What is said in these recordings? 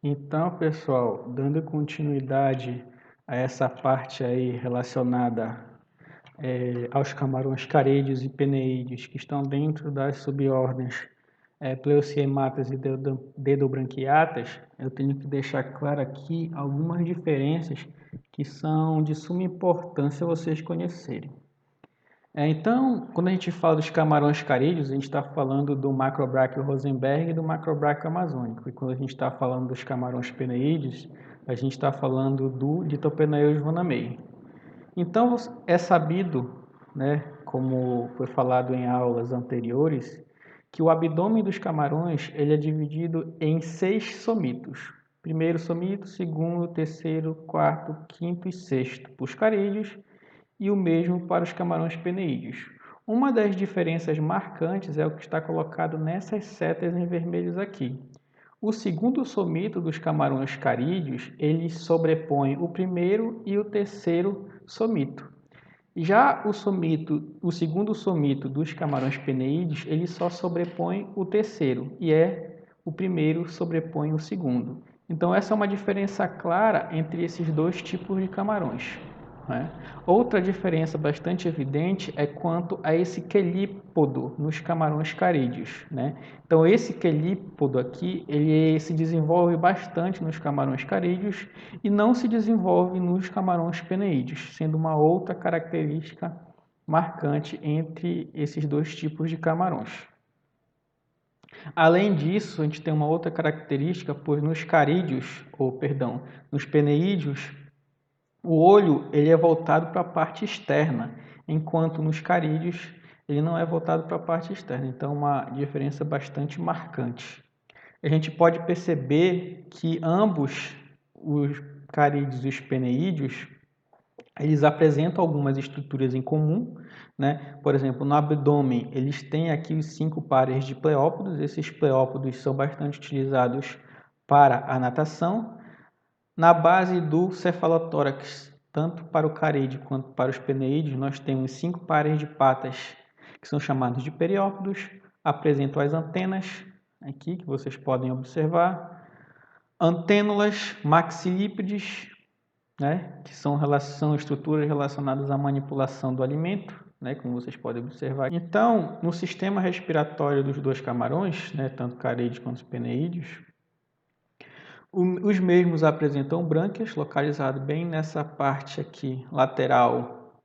Então, pessoal, dando continuidade a essa parte aí relacionada aos camarões carídeos e peneídeos que estão dentro das subordens Pleusiematas e Dedobranquiatas, eu tenho que deixar claro aqui algumas diferenças que são de suma importância vocês conhecerem. Então, quando a gente fala dos camarões carídeos, a gente está falando do Macrobrachio rosenberg e do Macrobrachio amazônico. E quando a gente está falando dos camarões peneídeos, a gente está falando do Ditopenaeus vanamei. Então, é sabido, né, como foi falado em aulas anteriores, que o abdômen dos camarões ele é dividido em 6 somitos. Primeiro somito, segundo, terceiro, quarto, quinto e sexto para os carídeos, e o mesmo para os camarões peneídeos. Uma das diferenças marcantes é o que está colocado nessas setas em vermelhos aqui. O segundo somito dos camarões carídeos, ele sobrepõe o primeiro e o terceiro somito. Já o segundo somito dos camarões peneídeos, ele só sobrepõe o terceiro, e o primeiro sobrepõe o segundo. Então essa é uma diferença clara entre esses dois tipos de camarões. Né? Outra diferença bastante evidente é quanto a esse quelípodo nos camarões carídeos. Né? Então esse quelípodo aqui, ele se desenvolve bastante nos camarões carídeos e não se desenvolve nos camarões peneídeos, sendo uma outra característica marcante entre esses dois tipos de camarões. Além disso, a gente tem uma outra característica, pois nos carídeos, nos peneídeos, o olho ele é voltado para a parte externa, enquanto nos carídeos ele não é voltado para a parte externa. Então, uma diferença bastante marcante. A gente pode perceber que ambos, os carídeos e os peneídeos, eles apresentam algumas estruturas em comum, né? Por exemplo, no abdômen, eles têm aqui os 5 pares de pleópodos. Esses pleópodos são bastante utilizados para a natação. Na base do cefalotórax, tanto para o carídeo quanto para os peneídeos, nós temos 5 pares de patas, que são chamados de periópodos, apresentam as antenas, aqui que vocês podem observar, antênulas maxilípedes, né, que são estruturas relacionadas à manipulação do alimento, né, como vocês podem observar. Então, no sistema respiratório dos dois camarões, né, tanto carídeos quanto os peneídeos, os mesmos apresentam brânquias, localizado bem nessa parte aqui lateral,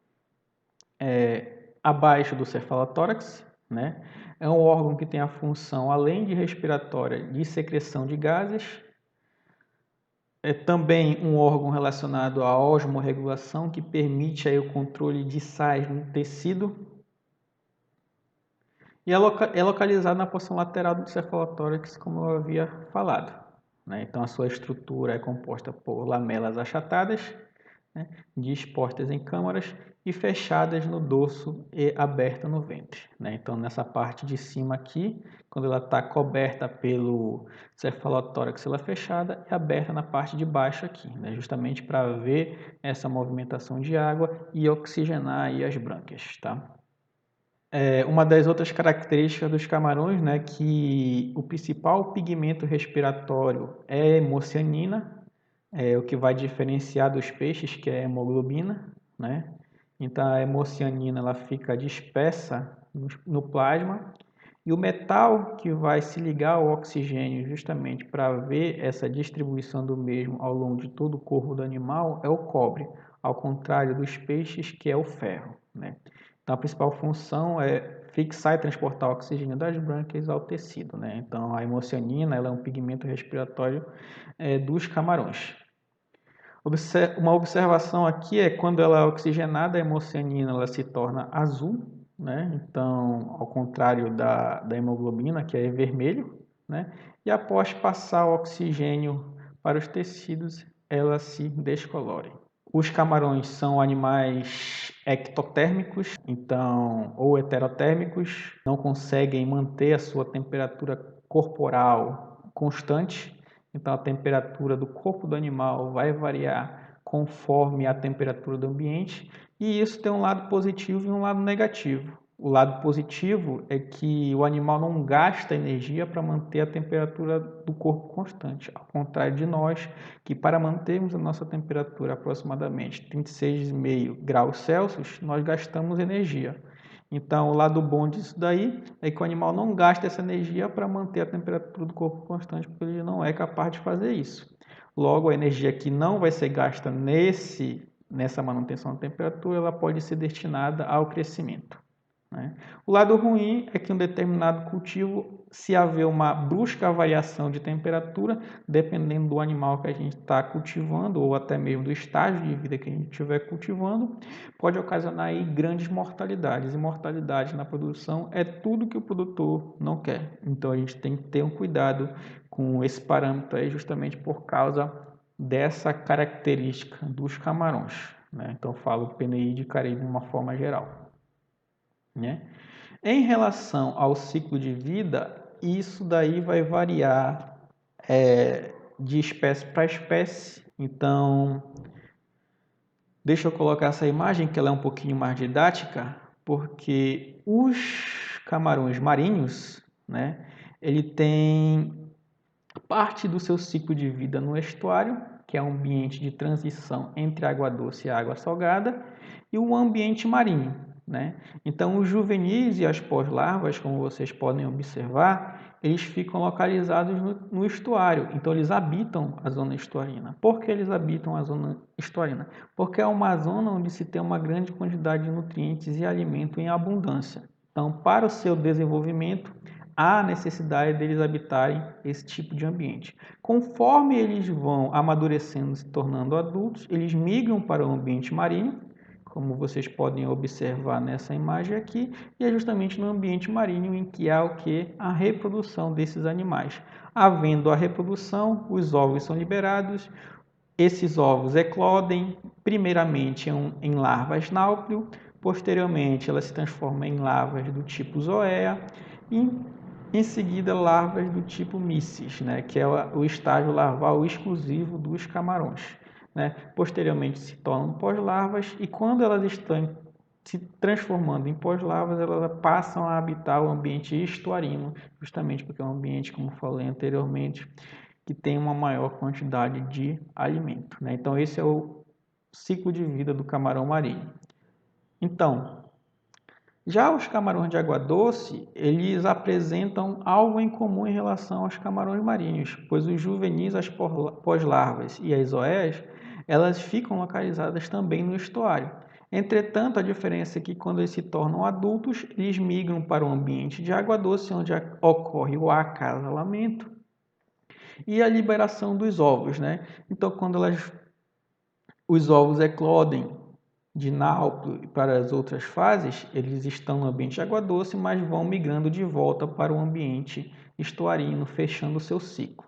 abaixo do cefalotórax, né? É um órgão que tem a função, além de respiratória, de secreção de gases. É também um órgão relacionado à osmorregulação, que permite aí o controle de sais no tecido. E é localizado na porção lateral do cefalotórax, como eu havia falado. Né? Então, a sua estrutura é composta por lamelas achatadas, né, dispostas em câmaras e fechadas no dorso e aberta no ventre. Né? Então, nessa parte de cima aqui, quando ela está coberta pelo cefalotórax, ela é fechada e aberta na parte de baixo aqui, né? Justamente para ver essa movimentação de água e oxigenar aí as brânquias. Tá? Uma das outras características dos camarões, né, que o principal pigmento respiratório é a hemocianina, o que vai diferenciar dos peixes, que é a hemoglobina, né? Então a hemocianina ela fica dispersa no plasma e o metal que vai se ligar ao oxigênio justamente para ver essa distribuição do mesmo ao longo de todo o corpo do animal é o cobre, ao contrário dos peixes que é o ferro, né? Então a principal função é fixar e transportar o oxigênio das brânquias ao tecido, né? Então a hemocianina ela é um pigmento respiratório dos camarões. Uma observação aqui é quando ela é oxigenada, a hemocianina ela se torna azul, né? Então, ao contrário da hemoglobina, que é vermelho, né? E após passar o oxigênio para os tecidos, ela se descolore. Os camarões são animais ectotérmicos, então, ou heterotérmicos, não conseguem manter a sua temperatura corporal constante. Então, a temperatura do corpo do animal vai variar conforme a temperatura do ambiente, e isso tem um lado positivo e um lado negativo. O lado positivo é que o animal não gasta energia para manter a temperatura do corpo constante, ao contrário de nós, que para mantermos a nossa temperatura aproximadamente 36,5 graus Celsius, nós gastamos energia. Então, o lado bom disso daí é que o animal não gasta essa energia para manter a temperatura do corpo constante, porque ele não é capaz de fazer isso. Logo, a energia que não vai ser gasta nessa manutenção da temperatura, ela pode ser destinada ao crescimento, né? O lado ruim é que em um determinado cultivo, se haver uma brusca variação de temperatura, dependendo do animal que a gente está cultivando, ou até mesmo do estágio de vida que a gente estiver cultivando, pode ocasionar aí grandes mortalidades. E mortalidade na produção é tudo que o produtor não quer. Então a gente tem que ter um cuidado com esse parâmetro aí, justamente por causa dessa característica dos camarões, né? Então eu falo PNI de Caribe de uma forma geral, né? Em relação ao ciclo de vida, isso daí vai variar de espécie para espécie. Então, deixa eu colocar essa imagem que ela é um pouquinho mais didática, porque os camarões marinhos, né, ele tem parte do seu ciclo de vida no estuário, que é um ambiente de transição entre água doce e água salgada, e o ambiente marinho, né? Então, os juvenis e as pós-larvas, como vocês podem observar, eles ficam localizados no estuário. Então, eles habitam a zona estuarina. Por que eles habitam a zona estuarina? Porque é uma zona onde se tem uma grande quantidade de nutrientes e alimento em abundância. Então, para o seu desenvolvimento, há necessidade deles habitarem esse tipo de ambiente. Conforme eles vão amadurecendo, se tornando adultos, eles migram para o ambiente marinho, como vocês podem observar nessa imagem aqui, e é justamente no ambiente marinho em que há o que? A reprodução desses animais. Havendo a reprodução, os ovos são liberados, esses ovos eclodem, primeiramente em larvas náuplio, posteriormente elas se transformam em larvas do tipo zoea, e em seguida larvas do tipo mysis, né, que é o estágio larval exclusivo dos camarões, né? Posteriormente se tornam pós-larvas e quando elas estão se transformando em pós-larvas, elas passam a habitar o ambiente estuarino, justamente porque é um ambiente, como falei anteriormente, que tem uma maior quantidade de alimento, né? Então esse é o ciclo de vida do camarão marinho. Então, já os camarões de água doce, eles apresentam algo em comum em relação aos camarões marinhos, pois os juvenis, as pós-larvas e as zoeias, elas ficam localizadas também no estuário. Entretanto, a diferença é que quando eles se tornam adultos, eles migram para o ambiente de água doce, onde ocorre o acasalamento e a liberação dos ovos, né? Então, quando os ovos eclodem de náuplio para as outras fases, eles estão no ambiente de água doce, mas vão migrando de volta para o ambiente estuarino, fechando o seu ciclo,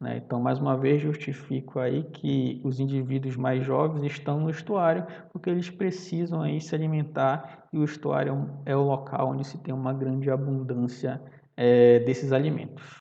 né? Então, mais uma vez, justifico aí que os indivíduos mais jovens estão no estuário, porque eles precisam aí se alimentar e o estuário é o local onde se tem uma grande abundância desses alimentos.